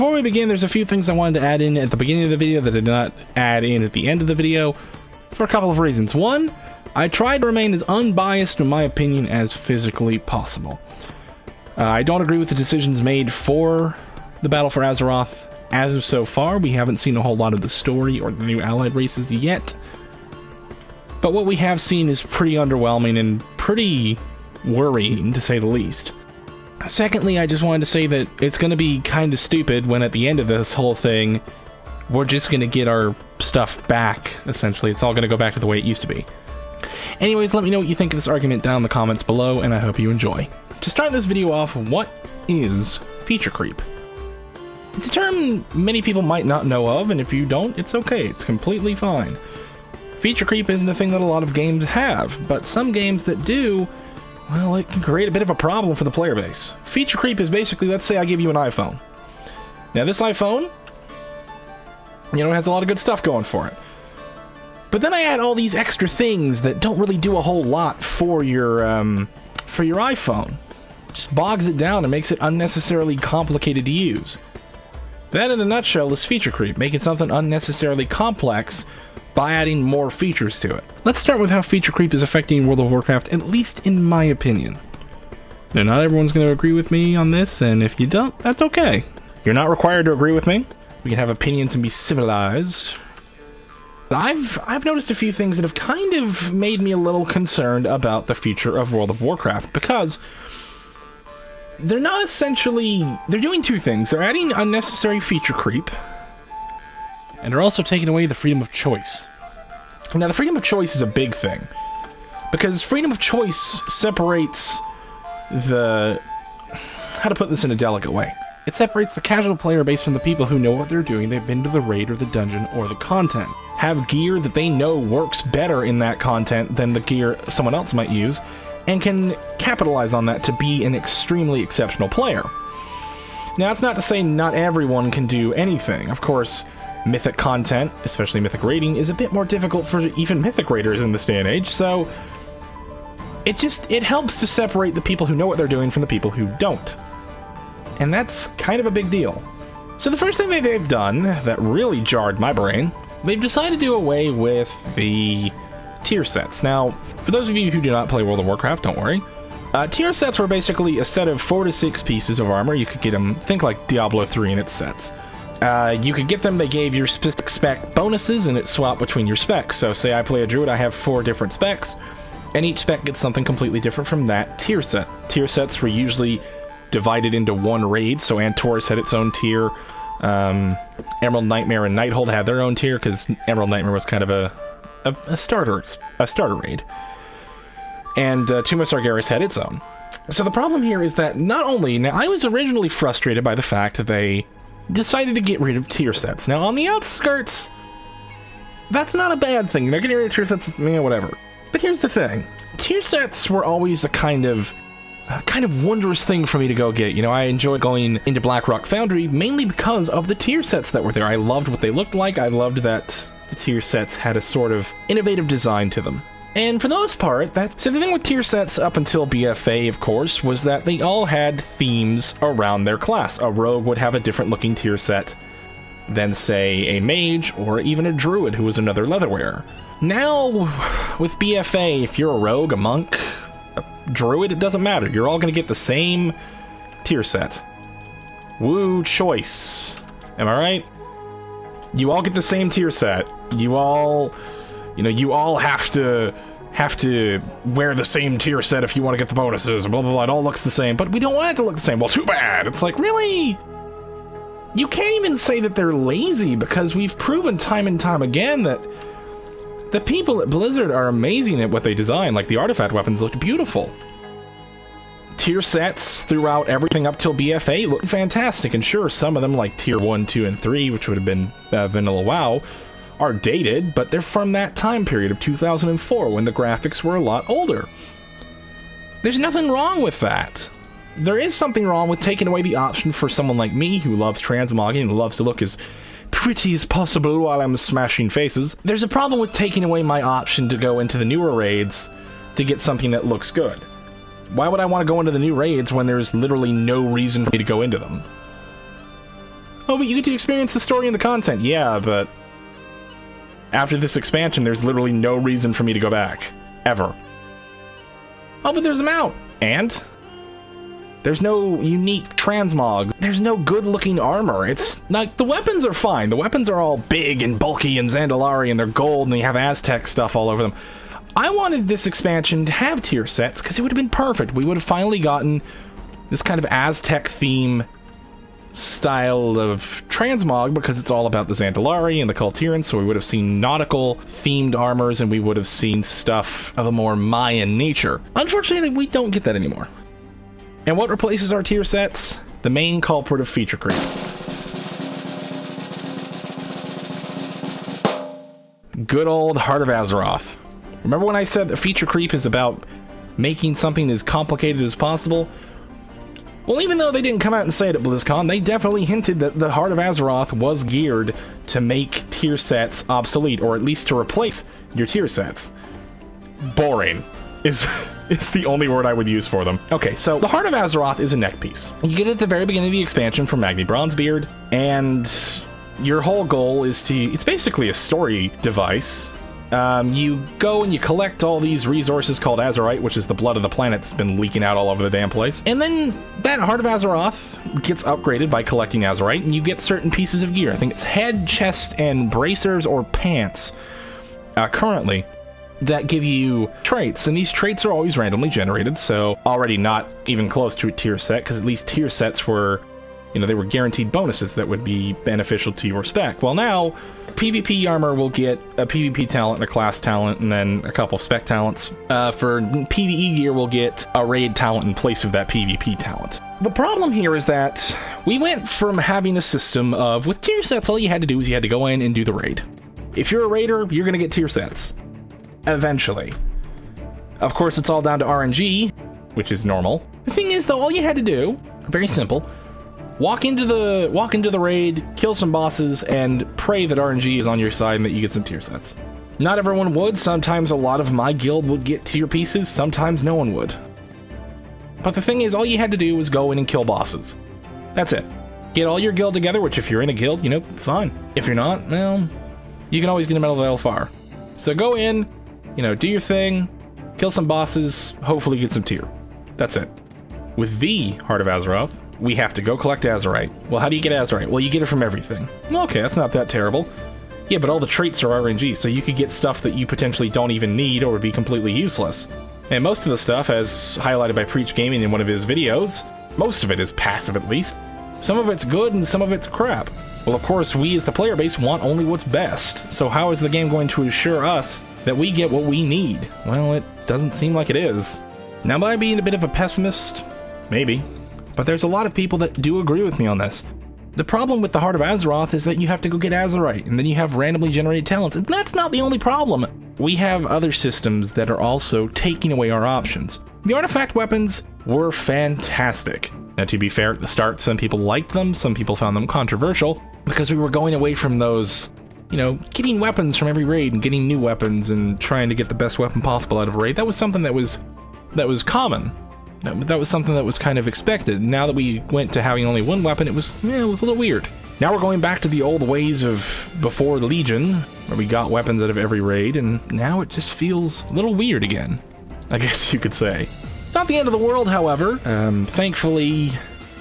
before we begin, there's a few things I wanted to add in at the beginning of the video that I did not add in at the end of the video for a couple of reasons. One, I tried to remain as unbiased in my opinion as physically possible. I don't agree with the decisions made for the Battle for Azeroth. As of so far, we haven't seen a whole lot of the story or the new allied races yet. But what we have seen is pretty underwhelming and pretty worrying, to say the least. Secondly, I just wanted to say that it's going to be kind of stupid when at the end of this whole thing, we're just going to get our stuff back, essentially. It's all going to go back to the way it used to be. Anyways, let me know what you think of this argument down in the comments below, and I hope you enjoy. To start this video off, what is feature creep? It's a term many people might not know of, and if you don't, it's okay. It's completely fine. Feature creep isn't a thing that a lot of games have, but some games that do, well, it can create a bit of a problem for the player base. Feature creep is basically, let's say I give you an iPhone. Now this iPhone, it has a lot of good stuff going for it. But then I add all these extra things that don't really do a whole lot for your iPhone. Just bogs it down and makes it unnecessarily complicated to use. That in a nutshell is feature creep, making something unnecessarily complex by adding more features to it. Let's start with how feature creep is affecting World of Warcraft, at least in my opinion. Now, not everyone's going to agree with me on this, and if you don't, that's okay. You're not required to agree with me. We can have opinions and be civilized. But I've noticed a few things that have kind of made me a little concerned about the future of World of Warcraft, because they're not essentially... They're doing two things. They're adding unnecessary feature creep, and they're also taking away the freedom of choice. Now, the freedom of choice is a big thing, because freedom of choice separates the... How to put this in a delicate way? It separates the casual player base from the people who know what they're doing, they've been to the raid or the dungeon or the content. Have gear that they know works better in that content than the gear someone else might use, and can capitalize on that to be an extremely exceptional player. Now, that's not to say not everyone can do anything. Of course, mythic content, especially mythic raiding, is a bit more difficult for even mythic raiders in this day and age, so it helps to separate the people who know what they're doing from the people who don't. And that's kind of a big deal. So the first thing that they've done that really jarred my brain, they've decided to do away with the tier sets. Now, for those of you who do not play World of Warcraft, don't worry. Tier sets were basically a set of 4 to 6 pieces of armor. You could get them, think like Diablo 3 in its sets. You could get them, they gave your specific spec bonuses, and it swapped between your specs. So say I play a druid, I have 4 different specs, and each spec gets something completely different from that tier set. Tier sets were usually divided into one raid, so Antorus had its own tier, Emerald Nightmare and Nighthold had their own tier, because Emerald Nightmare was kind of a starter raid. And Tomb of Sargeras had its own. So the problem here is that not only... Now, I was originally frustrated by the fact that they decided to get rid of tier sets. Now, on the outskirts, that's not a bad thing. They're getting rid of tier sets, whatever. But here's the thing. Tier sets were always a kind of wondrous thing for me to go get. I enjoyed going into Blackrock Foundry mainly because of the tier sets that were there. I loved what they looked like. I loved that the tier sets had a sort of innovative design to them. And for the most part, so the thing with tier sets up until BFA, of course, was that they all had themes around their class. A rogue would have a different looking tier set than, say, a mage or even a druid who was another leatherwearer. Now, with BFA, if you're a rogue, a monk, a druid, it doesn't matter. You're all going to get the same tier set. Woo choice. Am I right? You all get the same tier set. You all have to wear the same tier set if you want to get the bonuses, blah, blah, blah. It all looks the same, but we don't want it to look the same. Well, too bad. It's like, really? You can't even say that they're lazy, because we've proven time and time again that the people at Blizzard are amazing at what they design. Like, the artifact weapons looked beautiful. Tier sets throughout everything up till BFA looked fantastic, and sure, some of them, like Tier 1, 2, and 3, which would have been Vanilla WoW, are dated, but they're from that time period of 2004 when the graphics were a lot older. There's nothing wrong with that. There is something wrong with taking away the option for someone like me who loves transmogging and loves to look as pretty as possible while I'm smashing faces. There's a problem with taking away my option to go into the newer raids to get something that looks good. Why would I want to go into the new raids when there's literally no reason for me to go into them? Oh, but you get to experience the story and the content. Yeah, but after this expansion, there's literally no reason for me to go back. Ever. Oh, but there's a mount. And there's no unique transmog. There's no good-looking armor. It's like, the weapons are fine. The weapons are all big and bulky and Zandalari, and they're gold, and they have Aztec stuff all over them. I wanted this expansion to have tier sets, because it would have been perfect. We would have finally gotten this kind of Aztec theme style of transmog, because it's all about the Zandalari and the Kultirans, so we would have seen nautical themed armors, and we would have seen stuff of a more Mayan nature. Unfortunately, we don't get that anymore. And what replaces our tier sets? The main culprit of feature creep. Good old Heart of Azeroth. Remember when I said that feature creep is about making something as complicated as possible? Well, even though they didn't come out and say it at BlizzCon, they definitely hinted that the Heart of Azeroth was geared to make tier sets obsolete, or at least to replace your tier sets. Boring is the only word I would use for them. Okay, so the Heart of Azeroth is a neck piece. You get it at the very beginning of the expansion from Magni Bronzebeard, and your whole goal is to... It's basically a story device. You go and you collect all these resources called Azerite, which is the blood of the planet that's been leaking out all over the damn place. And then that Heart of Azeroth gets upgraded by collecting Azerite, and you get certain pieces of gear. I think it's head, chest, and bracers or pants, currently, that give you traits. And these traits are always randomly generated, so already not even close to a tier set, because at least tier sets were... You know, they were guaranteed bonuses that would be beneficial to your spec. Well, now, PvP armor will get a PvP talent and a class talent, and then a couple spec talents. For PvE gear, we'll get a raid talent in place of that PvP talent. The problem here is that we went from having a system of, with tier sets, all you had to do was you had to go in and do the raid. If you're a raider, you're going to get tier sets. Eventually. Of course, it's all down to RNG, which is normal. The thing is, though, all you had to do, very simple, walk into the raid, kill some bosses, and pray that RNG is on your side and that you get some tier sets. Not everyone would. Sometimes a lot of my guild would get tier pieces, sometimes no one would. But the thing is, all you had to do was go in and kill bosses. That's it. Get all your guild together, which if you're in a guild, you know, fine. If you're not, well, you can always get a Medal of Elfar. So go in, you know, do your thing, kill some bosses, hopefully get some tier. That's it. With the Heart of Azeroth, we have to go collect Azerite. Well, how do you get Azerite? Well, you get it from everything. Okay, that's not that terrible. Yeah, but all the traits are RNG, so you could get stuff that you potentially don't even need or would be completely useless. And most of the stuff, as highlighted by Preach Gaming in one of his videos, most of it is passive at least. Some of it's good and some of it's crap. Well, of course, we as the player base want only what's best, so how is the game going to assure us that we get what we need? Well, it doesn't seem like it is. Now, by being a bit of a pessimist, maybe. But there's a lot of people that do agree with me on this. The problem with the Heart of Azeroth is that you have to go get Azerite, and then you have randomly generated talents, and that's not the only problem. We have other systems that are also taking away our options. The artifact weapons were fantastic. Now, to be fair, at the start, some people liked them, some people found them controversial, because we were going away from those, you know, getting weapons from every raid and getting new weapons and trying to get the best weapon possible out of a raid. That was something that was common. That was something that was kind of expected. Now that we went to having only one weapon, it was a little weird. Now we're going back to the old ways of before Legion, where we got weapons out of every raid, and now it just feels a little weird again, I guess you could say. Not the end of the world, however. Thankfully,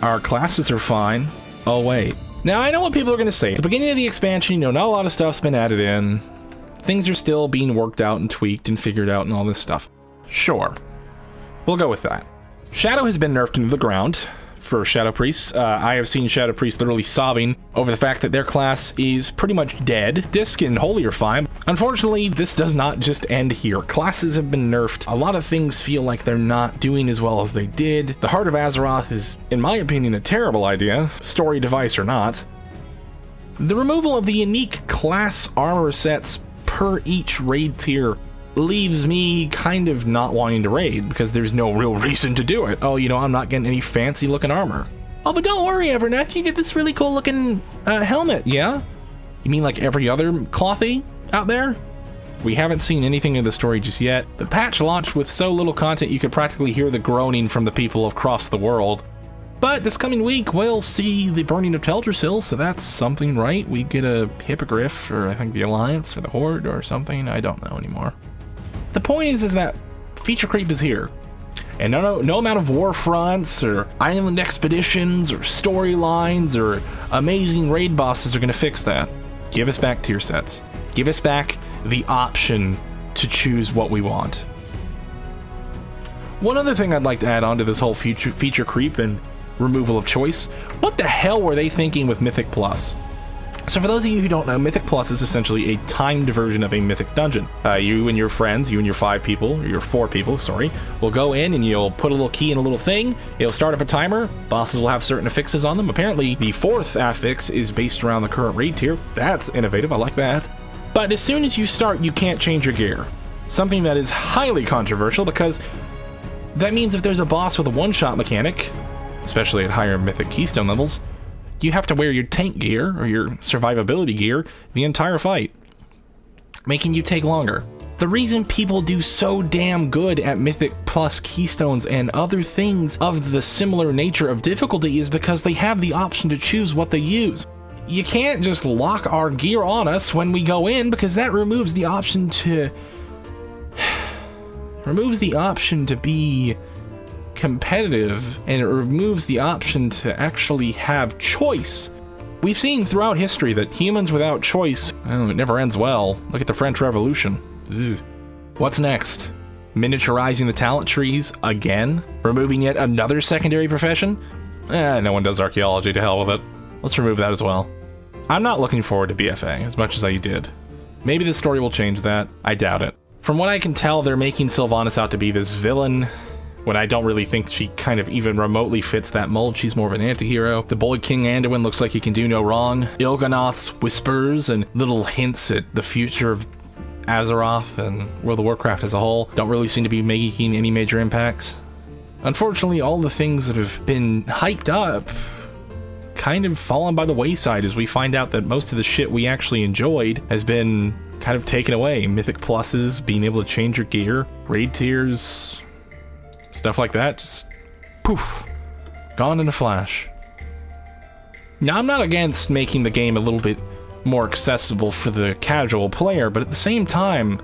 our classes are fine. Oh, wait. Now, I know what people are going to say. At the beginning of the expansion, you know, not a lot of stuff's been added in. Things are still being worked out and tweaked and figured out and all this stuff. Sure. We'll go with that. Shadow has been nerfed into the ground for Shadow Priests. I have seen Shadow Priests literally sobbing over the fact that their class is pretty much dead. Disc and Holy are fine. Unfortunately, this does not just end here. Classes have been nerfed. A lot of things feel like they're not doing as well as they did. The Heart of Azeroth is, in my opinion, a terrible idea, story device or not. The removal of the unique class armor sets per each raid tier leaves me kind of not wanting to raid, because there's no real reason to do it. Oh, you know, I'm not getting any fancy looking armor. Oh, but don't worry, Everneff, you get this really cool looking helmet, yeah? You mean like every other clothy out there? We haven't seen anything of the story just yet. The patch launched with so little content you could practically hear the groaning from the people across the world. But this coming week, we'll see the burning of Teldrassil, so that's something, right? We get a Hippogriff, or I think the Alliance, or the Horde, or something. I don't know anymore. The point is that feature creep is here. And no amount of war fronts, or island expeditions, or storylines, or amazing raid bosses are going to fix that. Give us back tier sets. Give us back the option to choose what we want. One other thing I'd like to add on to this whole feature creep and removal of choice, what the hell were they thinking with Mythic Plus? So for those of you who don't know, Mythic Plus is essentially a timed version of a Mythic dungeon. You and your friends, you and your 5 people, or your 4 people, sorry, will go in and you'll put a little key in a little thing, it'll start up a timer, bosses will have certain affixes on them. Apparently the 4th affix is based around the current raid tier. That's innovative, I like that. But as soon as you start, you can't change your gear. Something that is highly controversial because that means if there's a boss with a one-shot mechanic, especially at higher Mythic Keystone levels, you have to wear your tank gear or your survivability gear the entire fight, making you take longer. The reason people do so damn good at Mythic Plus Keystones and other things of the similar nature of difficulty is because they have the option to choose what they use. You can't just lock our gear on us when we go in because that removes the option to be competitive, and it removes the option to actually have choice. We've seen throughout history that humans without choice, well, it never ends well. Look at the French Revolution. Ugh. What's next? Miniaturizing the talent trees again? Removing yet another secondary profession? No one does archaeology, to hell with it. Let's remove that as well. I'm not looking forward to BFA as much as I did. Maybe the story will change that. I doubt it. From what I can tell, they're making Sylvanas out to be this villain, when I don't really think she kind of even remotely fits that mold. She's more of an anti-hero. The boy King Anduin looks like he can do no wrong. Il'gynoth's whispers and little hints at the future of Azeroth and World of Warcraft as a whole don't really seem to be making any major impacts. Unfortunately, all the things that have been hyped up kind of fallen by the wayside as we find out that most of the shit we actually enjoyed has been kind of taken away. Mythic pluses, being able to change your gear, raid tiers, stuff like that, just poof, gone in a flash. Now, I'm not against making the game a little bit more accessible for the casual player, but at the same time,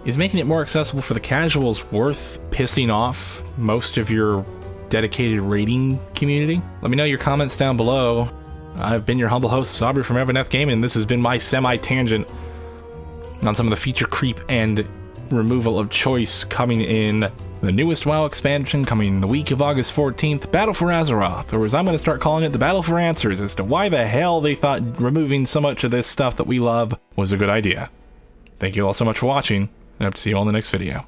is making it more accessible for the casuals worth pissing off most of your dedicated raiding community? Let me know your comments down below. I've been your humble host, Sabri from Evaneth Gaming, and this has been my semi-tangent on some of the feature creep and removal of choice coming in the newest WoW expansion coming the week of August 14th, Battle for Azeroth, or as I'm going to start calling it, the Battle for Answers, as to why the hell they thought removing so much of this stuff that we love was a good idea. Thank you all so much for watching, and I hope to see you all in the next video.